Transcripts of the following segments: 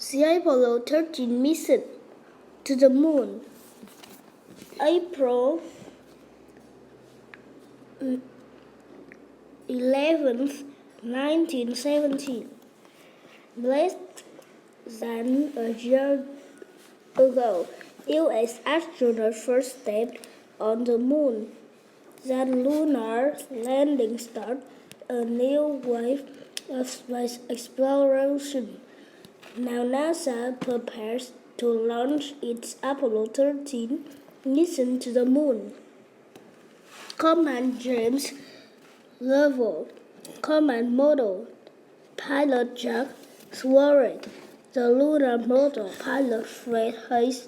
The Apollo 13 mission to the moon. April 11th, 1917. Less than a year ago, U.S. astronauts first stepped on the moon. That lunar landing started a new wave of space exploration. Now NASA prepares to launch its Apollo 13 mission to the moon. Command James Lovell, Command Model, Pilot Jack Swarrick, the lunar model pilot Fred Hayes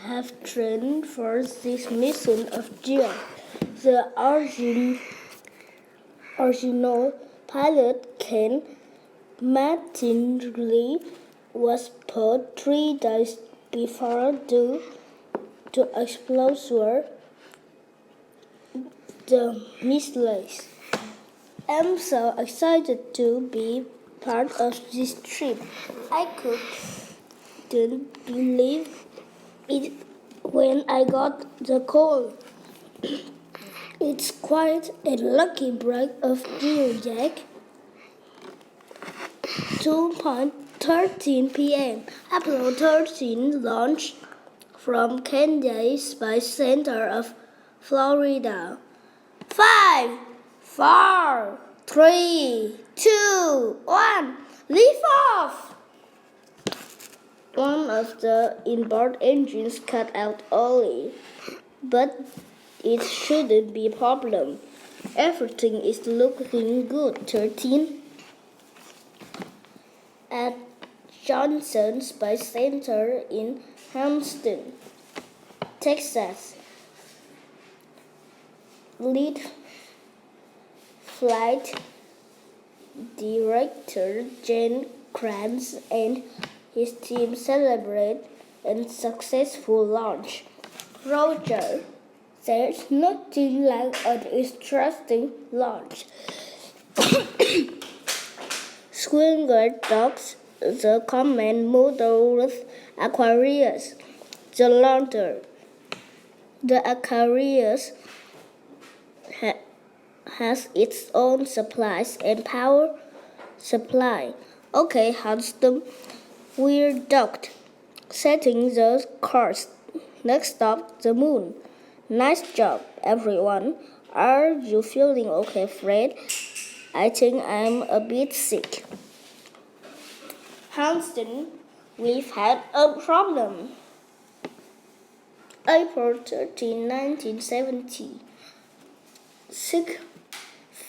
have trained for this mission of years. The original pilot Ken Mattingly was pulled 3 days before due to explosive the missiles. I'm so excited to be part of this trip. I couldn't believe it when I got the call. It's quite a lucky break of you, Jack. 2:13 p.m. Apollo 13 launched from Kennedy Space Center of Florida. 5, 4, 3, 2, 1, lift off! One of the inboard engines cut out early, but it shouldn't be a problem. Everything is looking good. 13. At Johnson Space Center in Houston, Texas, lead flight director Jen Kranz and his team celebrate a successful launch. Roger, there's nothing like an interesting launch. Swinger docks the command model with Aquarius, the launcher. The Aquarius has its own supplies and power supply. Okay, Houston, we're docked. Setting the course. Next stop, the moon. Nice job, everyone. Are you feeling okay, Fred? I think I'm a bit sick. Houston, we've had a problem. April 13, 1970.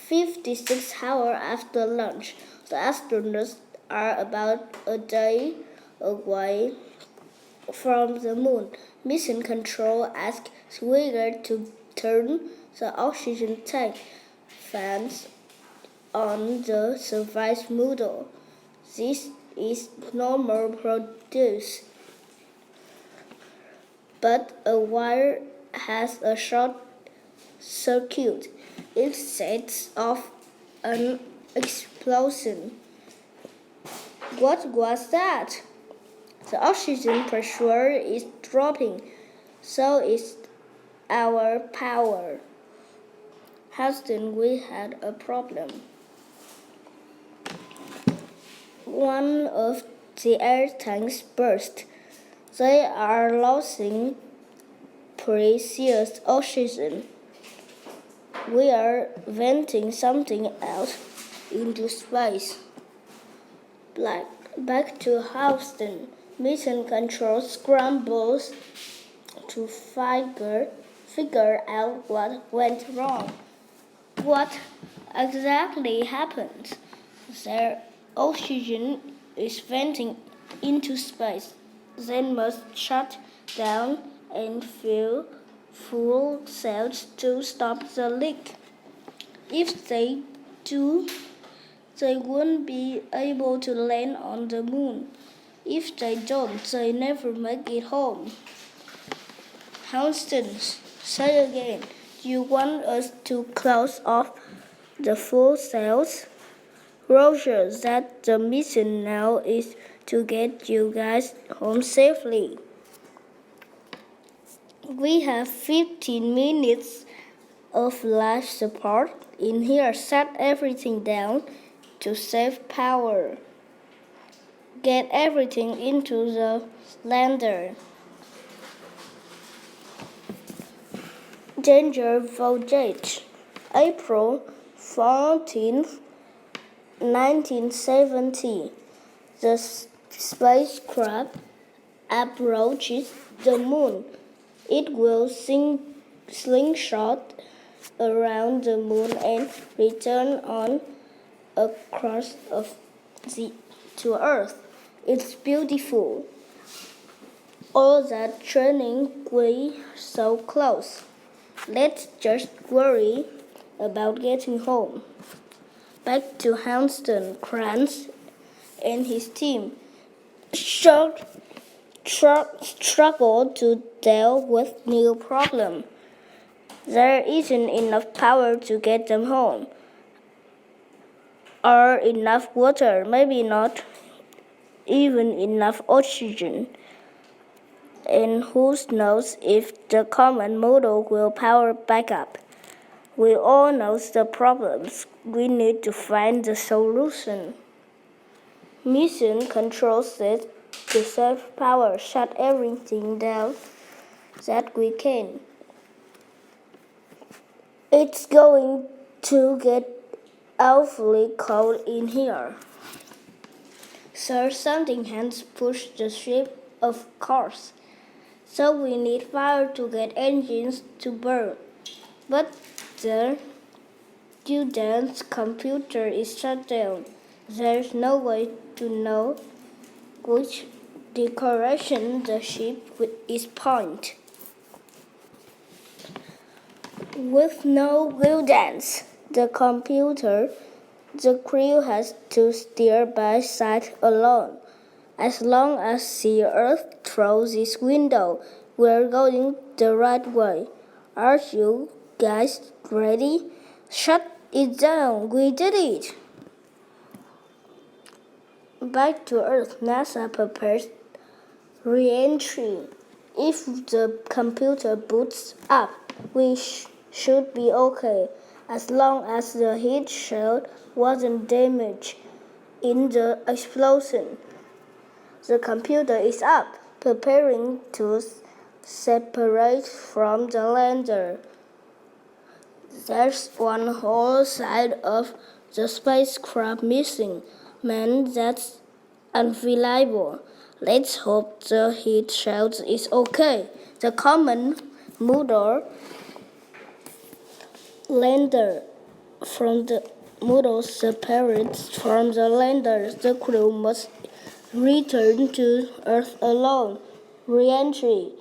56 hours after launch, the astronauts are about a day away from the moon. Mission Control asked Swigert to turn the oxygen tank fans on the service module. This is normal procedure, but a wire has a short circuit. It sets off an explosion. What was that? The oxygen pressure is dropping, so is our power. Houston, we had a problem. One of the air tanks burst. They are losing precious oxygen. We are venting something else into space. Back to Houston. Mission Control scrambles to figure out what went wrong. What exactly happened? Their oxygen is venting into space. They must shut down and fill fuel cells to stop the leak. If they do, they won't be able to land on the moon. If they don't, they never make it home. Houston, say again. Do you want us to close off the fuel cells? Roger, that the mission now is to get you guys home safely. We have 15 minutes of life support in here. Set everything down to save power. Get everything into the lander. Danger voltage. April 14th, 1970. The spacecraft approaches the moon. It will slingshot around the moon and return on a course to Earth. It's beautiful. All that training, we so close. Let's just worry about getting home. Back to Houston, Krantz and his team struggle to deal with new problem. There isn't enough power to get them home, or enough water, maybe not even enough oxygen. And who knows if the command module will power back up. We all know the problems. We need to find the solution. Mission Control says to save power, shut everything down that we can. It's going to get awfully cold in here. Sir, something has pushed the ship, of course. So we need fire to get engines to burn. But the student's computer is shut down. There's no way to know which direction the ship is pointing. With no guidance, the crew has to steer by sight alone. As long as the Earth throws its window, we're going the right way. Are you guys ready? Shut it down. We did it. Back to Earth, NASA prepares re-entry. If the computer boots up, we should be okay, as long as the heat shield wasn't damaged in the explosion. The computer is up, preparing to separate from the lander. There's one whole side of the spacecraft missing. Man, that's unreliable. Let's hope the heat shield is okay. The command module lander from the module separates from the lander. The crew must return to Earth alone. Re-entry.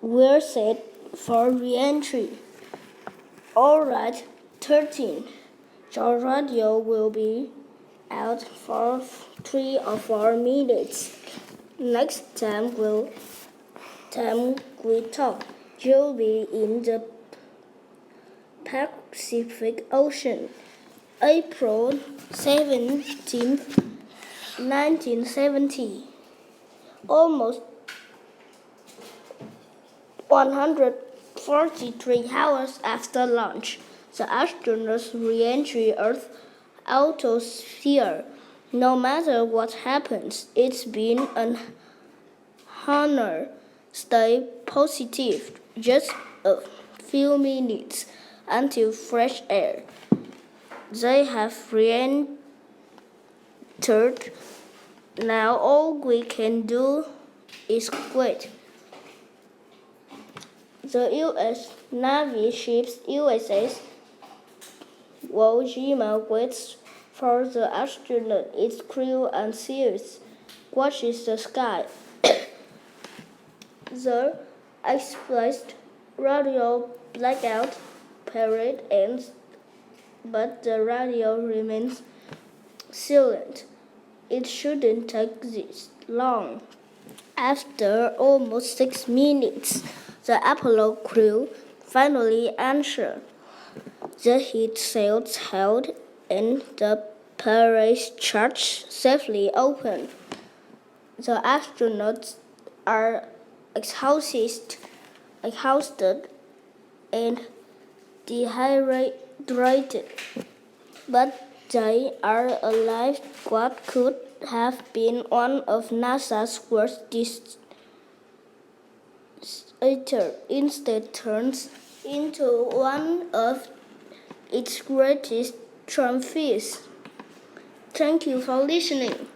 We're set for re-entry. Alright, 13. Your radio will be out for 3 or 4 minutes. Next time we talk, you'll be in the Pacific Ocean. April 17th, 1970. Almost 143 hours after launch, the astronauts re-enter Earth's atmosphere. No matter what happens, it's been an honor. Stay positive. Just a few minutes until fresh air. They have re-entered. Now all we can do is wait. The U.S. Navy ship USS Iwo waits for the astronaut, its crew, and seals watches the sky. The expressed radio blackout period ends, but the radio remains silent. It shouldn't take this long. After almost 6 minutes, the Apollo crew finally answered. The heat shields held and the parachute safely opened. The astronauts are exhausted and dehydrated, but they are alive. What could have been one of NASA's worst disasters instead turns into one of its greatest triumphs. Thank you for listening.